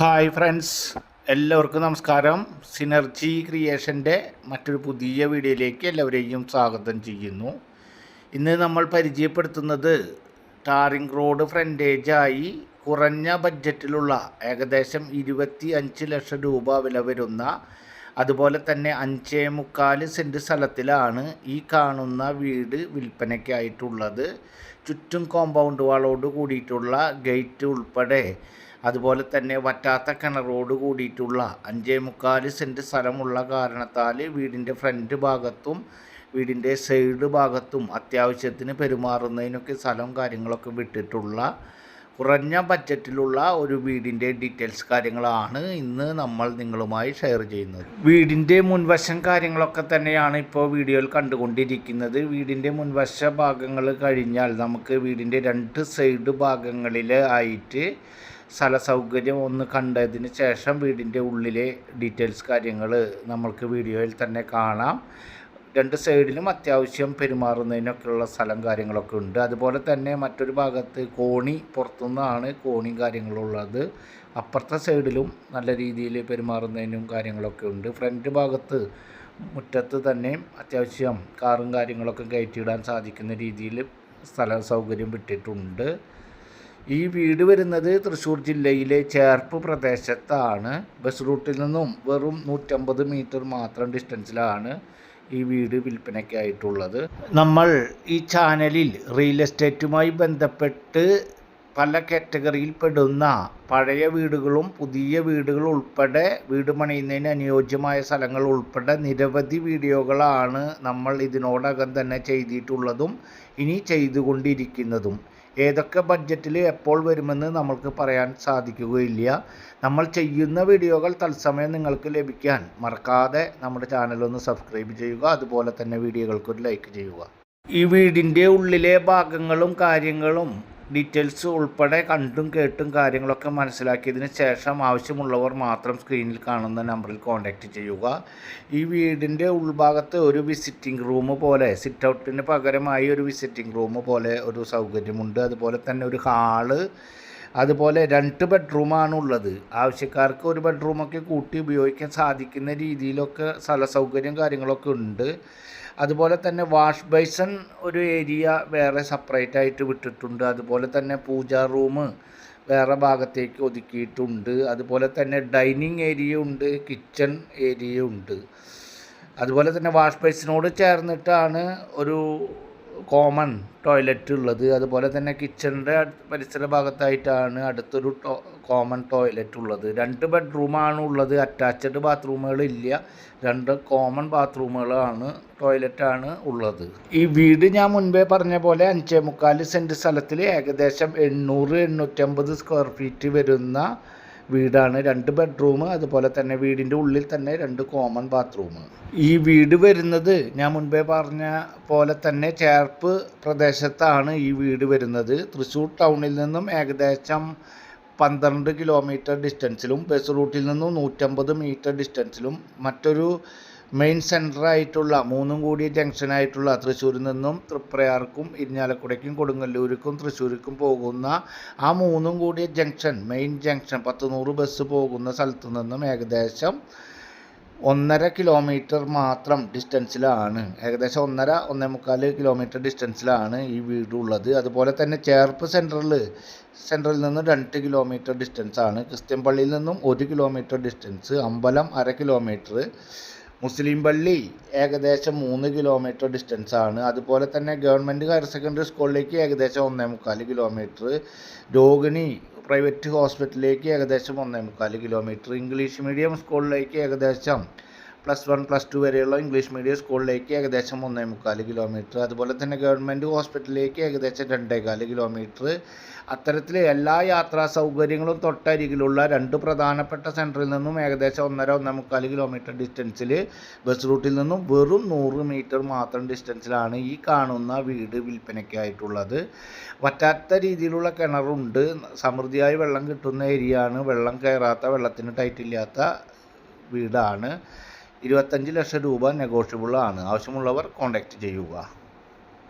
Hi friends, എല്ലാവർക്കും നമസ്കാരം. Synergy ക്രിയേഷൻ്റെ മറ്റൊരു പുതിയ വീഡിയോയിലേക്ക് എല്ലാവരെയും സ്വാഗതം ചെയ്യുന്നു. ഇന്ന് നമ്മൾ പരിചയപ്പെടുത്തുന്നത് ടാറിംഗ് റോഡ് ഫ്രണ്ടേജായി കുറഞ്ഞ ബഡ്ജറ്റിലുള്ള ഏകദേശം 25 ലക്ഷം രൂപ വില വരുന്ന, അതുപോലെ തന്നെ 5.25 സെൻറ്റ് സ്ഥലത്തിലാണ് ഈ കാണുന്ന വീട് വിൽപ്പനയ്ക്കായിട്ടുള്ളത്. ചുറ്റും കോമ്പൗണ്ട് വാളോട് കൂടിയിട്ടുള്ള ഗേറ്റ് ഉൾപ്പെടെ, അതുപോലെ തന്നെ വറ്റാത്ത കിണറോട് കൂടിയിട്ടുള്ള 5.25 സെൻറ്റ് സ്ഥലമുള്ള കാരണത്താൽ വീടിൻ്റെ ഫ്രണ്ട് ഭാഗത്തും വീടിൻ്റെ സൈഡ് ഭാഗത്തും അത്യാവശ്യത്തിന് പെരുമാറുന്നതിനൊക്കെ സ്ഥലം കാര്യങ്ങളൊക്കെ വിട്ടിട്ടുള്ള കുറഞ്ഞ ബഡ്ജറ്റിലുള്ള ഒരു വീടിൻ്റെ ഡീറ്റെയിൽസ് കാര്യങ്ങളാണ് ഇന്ന് നമ്മൾ നിങ്ങളുമായി ഷെയർ ചെയ്യുന്നത്. വീടിൻ്റെ മുൻവശം കാര്യങ്ങളൊക്കെ തന്നെയാണ് ഇപ്പോൾ വീഡിയോയിൽ കണ്ടുകൊണ്ടിരിക്കുന്നത്. വീടിൻ്റെ മുൻവശ ഭാഗങ്ങൾ കഴിഞ്ഞാൽ നമുക്ക് വീടിൻ്റെ 2 സൈഡ് ഭാഗങ്ങളിൽ ആയിട്ട് സ്ഥല സൗകര്യം ഒന്ന് കണ്ടതിന് ശേഷം വീടിൻ്റെ ഉള്ളിലെ ഡീറ്റെയിൽസ് കാര്യങ്ങൾ നമ്മൾക്ക് വീഡിയോയിൽ തന്നെ കാണാം. 2 സൈഡിലും അത്യാവശ്യം പെരുമാറുന്നതിനൊക്കെയുള്ള സ്ഥലം കാര്യങ്ങളൊക്കെ ഉണ്ട്. അതുപോലെ തന്നെ മറ്റൊരു ഭാഗത്ത് കോണി, പുറത്തുനിന്നാണ് കോണിയും കാര്യങ്ങളുള്ളത്. അപ്പുറത്തെ സൈഡിലും നല്ല രീതിയിൽ പെരുമാറുന്നതിനും കാര്യങ്ങളൊക്കെ ഉണ്ട്. ഫ്രണ്ട് ഭാഗത്ത് മുറ്റത്ത് തന്നെ അത്യാവശ്യം കാറും കാര്യങ്ങളൊക്കെ കയറ്റിയിടാൻ സാധിക്കുന്ന രീതിയിൽ സ്ഥല സൗകര്യം വിട്ടിട്ടുണ്ട്. ഈ വീട് വരുന്നത് തൃശ്ശൂർ ജില്ലയിലെ ചേർപ്പ് പ്രദേശത്താണ്. ബസ് റൂട്ടിൽ നിന്നും വെറും 150 മീറ്റർ മാത്രം ഡിസ്റ്റൻസിലാണ് ഈ വീട് വിൽപ്പനയ്ക്കായിട്ടുള്ളത്. നമ്മൾ ഈ ചാനലിൽ റിയൽ എസ്റ്റേറ്റുമായി ബന്ധപ്പെട്ട് പല കാറ്റഗറിയിൽ പെടുന്ന പഴയ വീടുകളും പുതിയ വീടുകൾ ഉൾപ്പെടെ വീട് പണിയുന്നതിന് അനുയോജ്യമായ സ്ഥലങ്ങൾ ഉൾപ്പെടെ നിരവധി വീഡിയോകളാണ് നമ്മൾ ഇതിനോടകം തന്നെ ചെയ്തിട്ടുള്ളതും ഇനി ചെയ്തുകൊണ്ടിരിക്കുന്നതും. ഏതൊക്കെ ബഡ്ജറ്റിൽ എപ്പോൾ വരുമെന്ന് നമ്മൾക്ക് പറയാൻ സാധിക്കുകയില്ല. നമ്മൾ ചെയ്യുന്ന വീഡിയോകൾ തത്സമയം നിങ്ങൾക്ക് ലഭിക്കാൻ മറക്കാതെ നമ്മുടെ ചാനലൊന്ന് സബ്സ്ക്രൈബ് ചെയ്യുക. അതുപോലെ തന്നെ വീഡിയോകൾക്കൊരു ലൈക്ക് ചെയ്യുക. ഈ വീടിൻ്റെ ഉള്ളിലെ ഭാഗങ്ങളും കാര്യങ്ങളും ഡീറ്റെയിൽസ് ഉൾപ്പെടെ കണ്ടും കേട്ടും കാര്യങ്ങളൊക്കെ മനസ്സിലാക്കിയതിന് ശേഷം ആവശ്യമുള്ളവർ മാത്രം സ്ക്രീനിൽ കാണുന്ന നമ്പറിൽ കോൺടാക്റ്റ് ചെയ്യുക. ഈ വീടിൻ്റെ ഉൾഭാഗത്ത് ഒരു വിസിറ്റിംഗ് റൂം പോലെ, സിറ്റ് ഔട്ടിന് പകരമായി ഒരു വിസിറ്റിംഗ് റൂം പോലെ ഒരു സൗകര്യമുണ്ട്. അതുപോലെ തന്നെ ഒരു ഹാള്, അതുപോലെ 2 ബെഡ്റൂമാണ് ഉള്ളത്. ആവശ്യക്കാർക്ക് ഒരു ബെഡ്റൂമൊക്കെ കൂട്ടി ഉപയോഗിക്കാൻ സാധിക്കുന്ന രീതിയിലൊക്കെ സ്ഥല സൗകര്യം കാര്യങ്ങളൊക്കെ ഉണ്ട്. അതുപോലെ തന്നെ വാഷ് ബേസിൻ ഒരു ഏരിയ വേറെ സെപ്പറേറ്റ് ആയിട്ട് വിട്ടിട്ടുണ്ട്. അതുപോലെ തന്നെ പൂജാ റൂം വേറെ ഭാഗത്തേക്ക് ഒതുക്കിയിട്ടുണ്ട്. അതുപോലെ തന്നെ ഡൈനിങ് ഏരിയ ഉണ്ട്, കിച്ചൺ ഏരിയ ഉണ്ട്. അതുപോലെ തന്നെ വാഷ് ബേസിനോട് ചേർന്നിട്ടാണ് ഒരു കോമൺ ടോയ്ലറ്റ് ഉള്ളത്. അതുപോലെ തന്നെ കിച്ചണിൻ്റെ പരിസര ഭാഗത്തായിട്ടാണ് അടുത്തൊരു കോമൺ ടോയ്ലറ്റ് ഉള്ളത്. 2 ബെഡ്റൂമാണ് ഉള്ളത്. അറ്റാച്ച്ഡ് ബാത്റൂമുകളില്ല. 2 കോമൺ ബാത്റൂമുകളാണ്, ടോയ്ലറ്റാണ് ഉള്ളത്. ഈ വീട് ഞാൻ മുൻപേ പറഞ്ഞ പോലെ 5.25 സെൻറ്റ് സ്ഥലത്തിൽ ഏകദേശം 800-850 സ്ക്വയർ ഫീറ്റ് വരുന്ന വീടാണ്. 2 ബെഡ്റൂം, അതുപോലെ തന്നെ വീടിൻ്റെ ഉള്ളിൽ തന്നെ 2 കോമൺ ബാത്റൂം. ഈ വീട് വരുന്നത് ഞാൻ മുൻപേ പറഞ്ഞ പോലെ തന്നെ ചേർപ്പ് പ്രദേശത്താണ് ഈ വീട് വരുന്നത്. തൃശ്ശൂർ ടൗണിൽ നിന്നും ഏകദേശം 12 കിലോമീറ്റർ ഡിസ്റ്റൻസിലും ബസ് റൂട്ടിൽ നിന്നും 150 മീറ്റർ ഡിസ്റ്റൻസിലും മറ്റൊരു മെയിൻ സെൻറ്ററായിട്ടുള്ള 3 കൂടിയ ജംഗ്ഷനായിട്ടുള്ള തൃശ്ശൂരിൽ നിന്നും തൃപ്രയാർക്കും ഇരിഞ്ഞാലക്കുടയ്ക്കും കൊടുങ്ങല്ലൂർക്കും തൃശ്ശൂർക്കും പോകുന്ന ആ 3 കൂടിയ ജംഗ്ഷൻ, മെയിൻ ജംഗ്ഷൻ 100 ബസ് പോകുന്ന സ്ഥലത്തു നിന്നും ഏകദേശം 1.5 കിലോമീറ്റർ മാത്രം ഡിസ്റ്റൻസിലാണ്, ഏകദേശം 1.5-1.25 കിലോമീറ്റർ ഡിസ്റ്റൻസിലാണ് ഈ വീടുള്ളത്. അതുപോലെ തന്നെ ചേർപ്പ് സെൻട്രലിൽ നിന്ന് 2 കിലോമീറ്റർ ഡിസ്റ്റൻസാണ്. ക്രിസ്ത്യൻ പള്ളിയിൽ നിന്നും 1 കിലോമീറ്റർ ഡിസ്റ്റൻസ്, അമ്പലം 1/2 കിലോമീറ്റർ, മുസ്ലിം പള്ളി ഏകദേശം 3 കിലോമീറ്റർ ഡിസ്റ്റൻസാണ്. അതുപോലെ തന്നെ ഗവൺമെൻറ് ഹയർ സെക്കൻഡറി സ്കൂളിലേക്ക് ഏകദേശം 1.25 കിലോമീറ്റർ, രോഹിണി പ്രൈവറ്റ് ഹോസ്പിറ്റലിലേക്ക് ഏകദേശം 1.25 കിലോമീറ്റർ, ഇംഗ്ലീഷ് മീഡിയം സ്കൂളിലേക്ക് ഏകദേശം +1 +2 വരെയുള്ള ഇംഗ്ലീഷ് മീഡിയം സ്കൂളിലേക്ക് ഏകദേശം 1.25 കിലോമീറ്റർ, അതുപോലെ തന്നെ ഗവൺമെൻറ് ഹോസ്പിറ്റലിലേക്ക് ഏകദേശം 2.25 കിലോമീറ്റർ. അത്തരത്തിൽ എല്ലാ യാത്രാ സൗകര്യങ്ങളും തൊട്ടരികിലുള്ള 2 പ്രധാനപ്പെട്ട സെൻറ്ററിൽ നിന്നും ഏകദേശം 1.5 കിലോമീറ്റർ ഡിസ്റ്റൻസിൽ ബസ് റൂട്ടിൽ നിന്നും വെറും 100 മീറ്റർ മാത്രം ഡിസ്റ്റൻസിലാണ് ഈ കാണുന്ന വീട് വിൽപ്പനയ്ക്കായിട്ടുള്ളത്. വറ്റാത്ത രീതിയിലുള്ള കിണറുണ്ട്. സമൃദ്ധിയായി വെള്ളം കിട്ടുന്ന ഏരിയയാണ്. വെള്ളം കയറാത്ത, വെള്ളത്തിന് ടൈറ്റില്ലാത്ത വീടാണ്. 25 ലക്ഷം രൂപ നെഗോഷ്യബിൾ ആണ്. ആവശ്യമുള്ളവർ കോൺടാക്റ്റ് ചെയ്യുക.